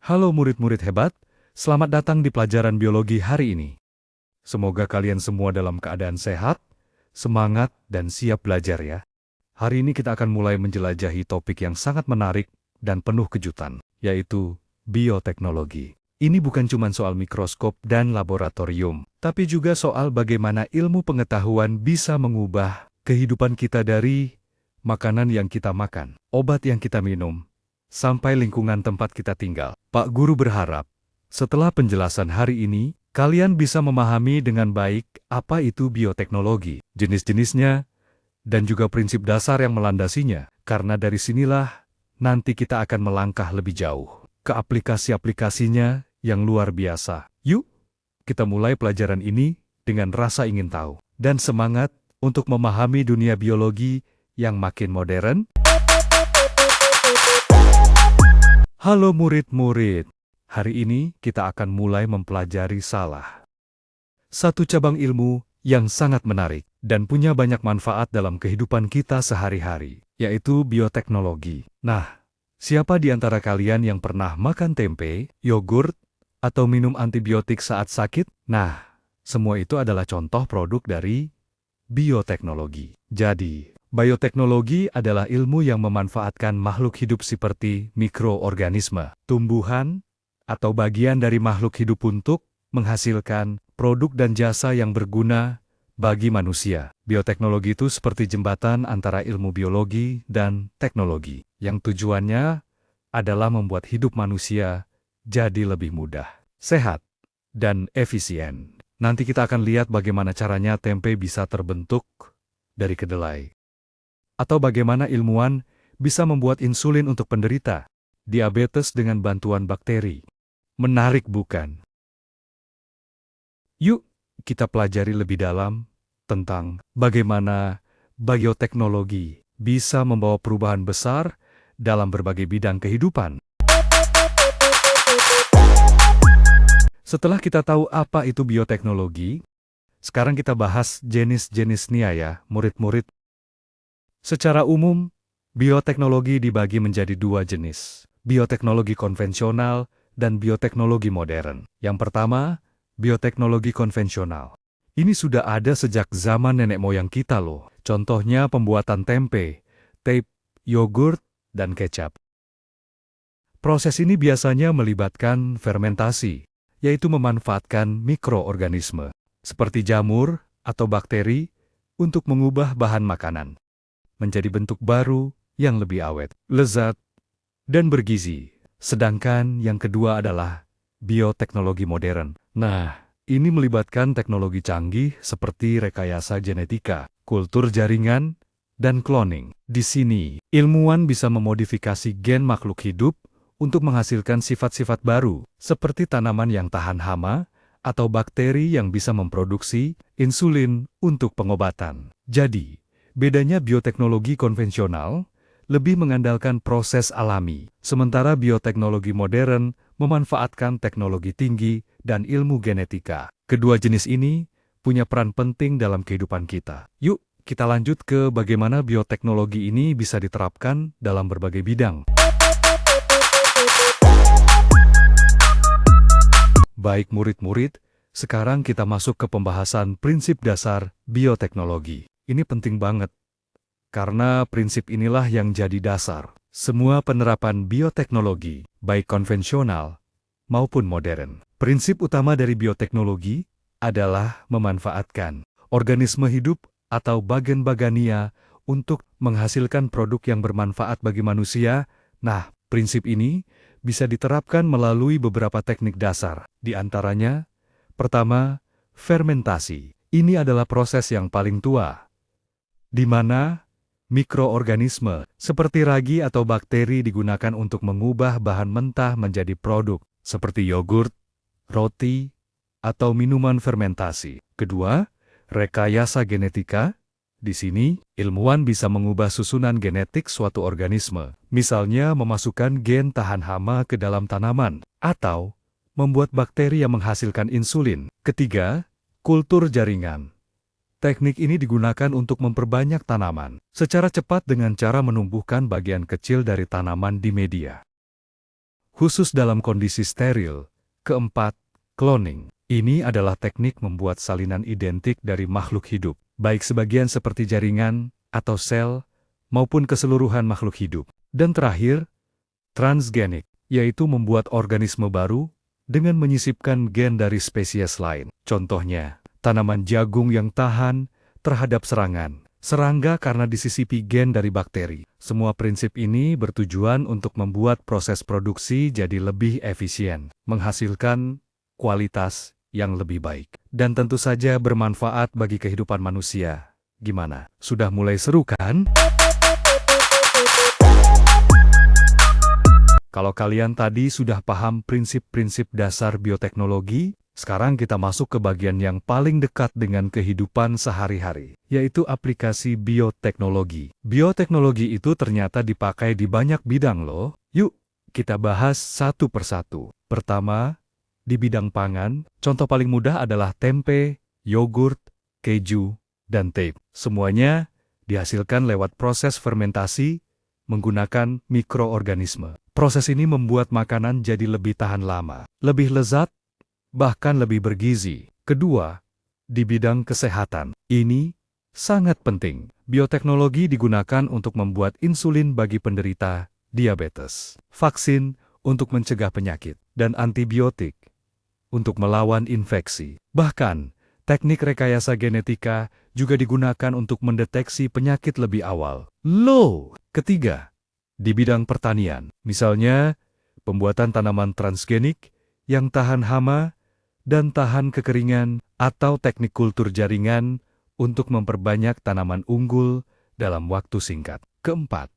Halo murid-murid hebat, selamat datang di pelajaran biologi hari ini. Semoga kalian semua dalam keadaan sehat, semangat, dan siap belajar ya. Hari ini kita akan mulai menjelajahi topik yang sangat menarik dan penuh kejutan, yaitu bioteknologi. Ini bukan cuma soal mikroskop dan laboratorium, tapi juga soal bagaimana ilmu pengetahuan bisa mengubah kehidupan kita dari makanan yang kita makan, obat yang kita minum, sampai lingkungan tempat kita tinggal. Pak Guru berharap, setelah penjelasan hari ini, kalian bisa memahami dengan baik apa itu bioteknologi, jenis-jenisnya, dan juga prinsip dasar yang melandasinya, karena dari sinilah nanti kita akan melangkah lebih jauh ke aplikasi-aplikasinya yang luar biasa. Yuk, kita mulai pelajaran ini dengan rasa ingin tahu dan semangat untuk memahami dunia biologi yang makin modern. Halo murid-murid, hari ini kita akan mulai mempelajari salah satu cabang ilmu yang sangat menarik dan punya banyak manfaat dalam kehidupan kita sehari-hari, yaitu bioteknologi. Nah, siapa di antara kalian yang pernah makan tempe, yogurt, atau minum antibiotik saat sakit? Nah, semua itu adalah contoh produk dari bioteknologi. Jadi, bioteknologi adalah ilmu yang memanfaatkan makhluk hidup seperti mikroorganisme, tumbuhan, atau bagian dari makhluk hidup untuk menghasilkan produk dan jasa yang berguna bagi manusia. Bioteknologi itu seperti jembatan antara ilmu biologi dan teknologi, yang tujuannya adalah membuat hidup manusia jadi lebih mudah, sehat, dan efisien. Nanti kita akan lihat bagaimana caranya tempe bisa terbentuk dari kedelai. Atau bagaimana ilmuwan bisa membuat insulin untuk penderita diabetes dengan bantuan bakteri. Menarik bukan? Yuk, kita pelajari lebih dalam tentang bagaimana bioteknologi bisa membawa perubahan besar dalam berbagai bidang kehidupan. Setelah kita tahu apa itu bioteknologi, sekarang kita bahas jenis-jenisnya ya, murid-murid. Secara umum, bioteknologi dibagi menjadi dua jenis, bioteknologi konvensional dan bioteknologi modern. Yang pertama, bioteknologi konvensional. Ini sudah ada sejak zaman nenek moyang kita loh. Contohnya pembuatan tempe, tape, yogurt, dan kecap. Proses ini biasanya melibatkan fermentasi, yaitu memanfaatkan mikroorganisme, seperti jamur atau bakteri, untuk mengubah bahan makanan menjadi bentuk baru yang lebih awet, lezat, dan bergizi. Sedangkan yang kedua adalah bioteknologi modern. Nah, ini melibatkan teknologi canggih seperti rekayasa genetika, kultur jaringan, dan cloning. Di sini, ilmuwan bisa memodifikasi gen makhluk hidup untuk menghasilkan sifat-sifat baru, seperti tanaman yang tahan hama, atau bakteri yang bisa memproduksi insulin untuk pengobatan. Jadi, bedanya bioteknologi konvensional lebih mengandalkan proses alami, sementara bioteknologi modern memanfaatkan teknologi tinggi dan ilmu genetika. Kedua jenis ini punya peran penting dalam kehidupan kita. Yuk, kita lanjut ke bagaimana bioteknologi ini bisa diterapkan dalam berbagai bidang. Baik murid-murid, sekarang kita masuk ke pembahasan prinsip dasar bioteknologi. Ini penting banget, karena prinsip inilah yang jadi dasar semua penerapan bioteknologi, baik konvensional maupun modern. Prinsip utama dari bioteknologi adalah memanfaatkan organisme hidup atau bagan-bagania untuk menghasilkan produk yang bermanfaat bagi manusia. Nah, prinsip ini bisa diterapkan melalui beberapa teknik dasar. Di antaranya, pertama, fermentasi. Ini adalah proses yang paling tua, di mana mikroorganisme seperti ragi atau bakteri digunakan untuk mengubah bahan mentah menjadi produk, seperti yogurt, roti, atau minuman fermentasi. Kedua, rekayasa genetika. Di sini, ilmuwan bisa mengubah susunan genetik suatu organisme, misalnya memasukkan gen tahan hama ke dalam tanaman, atau membuat bakteri yang menghasilkan insulin. Ketiga, kultur jaringan. Teknik ini digunakan untuk memperbanyak tanaman secara cepat dengan cara menumbuhkan bagian kecil dari tanaman di media, khusus dalam kondisi steril. Keempat, cloning. Ini adalah teknik membuat salinan identik dari makhluk hidup, baik sebagian seperti jaringan atau sel, maupun keseluruhan makhluk hidup. Dan terakhir, transgenik, yaitu membuat organisme baru dengan menyisipkan gen dari spesies lain. Contohnya, tanaman jagung yang tahan terhadap serangan serangga karena disisipi gen dari bakteri. Semua prinsip ini bertujuan untuk membuat proses produksi jadi lebih efisien, menghasilkan kualitas yang lebih baik, dan tentu saja bermanfaat bagi kehidupan manusia. Gimana? Sudah mulai seru kan? Kalau kalian tadi sudah paham prinsip-prinsip dasar bioteknologi, sekarang kita masuk ke bagian yang paling dekat dengan kehidupan sehari-hari, yaitu aplikasi bioteknologi. Bioteknologi itu ternyata dipakai di banyak bidang loh. Yuk, kita bahas satu persatu. Pertama, di bidang pangan, contoh paling mudah adalah tempe, yogurt, keju, dan tape. Semuanya dihasilkan lewat proses fermentasi menggunakan mikroorganisme. Proses ini membuat makanan jadi lebih tahan lama, lebih lezat, bahkan lebih bergizi. Kedua, di bidang kesehatan. Ini sangat penting. Bioteknologi digunakan untuk membuat insulin bagi penderita diabetes, vaksin untuk mencegah penyakit, dan antibiotik untuk melawan infeksi. Bahkan, teknik rekayasa genetika juga digunakan untuk mendeteksi penyakit lebih awal. Ketiga, di bidang pertanian. Misalnya, pembuatan tanaman transgenik yang tahan hama dan tahan kekeringan, atau teknik kultur jaringan untuk memperbanyak tanaman unggul dalam waktu singkat. Keempat,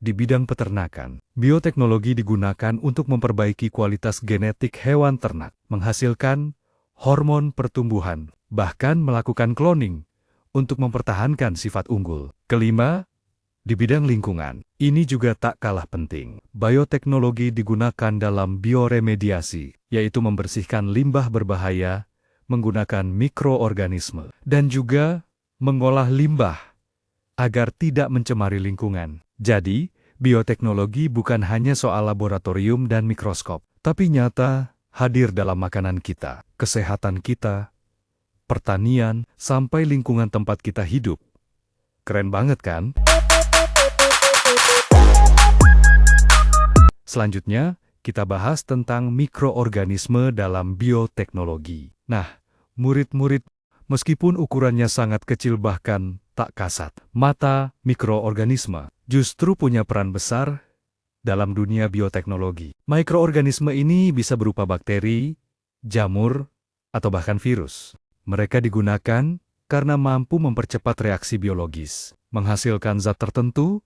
di bidang peternakan. Bioteknologi digunakan untuk memperbaiki kualitas genetik hewan ternak, menghasilkan hormon pertumbuhan, bahkan melakukan cloning untuk mempertahankan sifat unggul. Kelima, di bidang lingkungan. Ini juga tak kalah penting. Bioteknologi digunakan dalam bioremediasi, yaitu membersihkan limbah berbahaya menggunakan mikroorganisme, dan juga mengolah limbah agar tidak mencemari lingkungan. Jadi, bioteknologi bukan hanya soal laboratorium dan mikroskop, tapi nyata hadir dalam makanan kita, kesehatan kita, pertanian, sampai lingkungan tempat kita hidup. Keren banget kan? Selanjutnya, kita bahas tentang mikroorganisme dalam bioteknologi. Nah, murid-murid, meskipun ukurannya sangat kecil bahkan tak kasat mata, mikroorganisme justru punya peran besar dalam dunia bioteknologi. Mikroorganisme ini bisa berupa bakteri, jamur, atau bahkan virus. Mereka digunakan karena mampu mempercepat reaksi biologis, menghasilkan zat tertentu,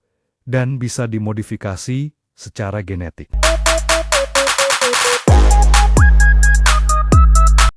dan bisa dimodifikasi secara genetik.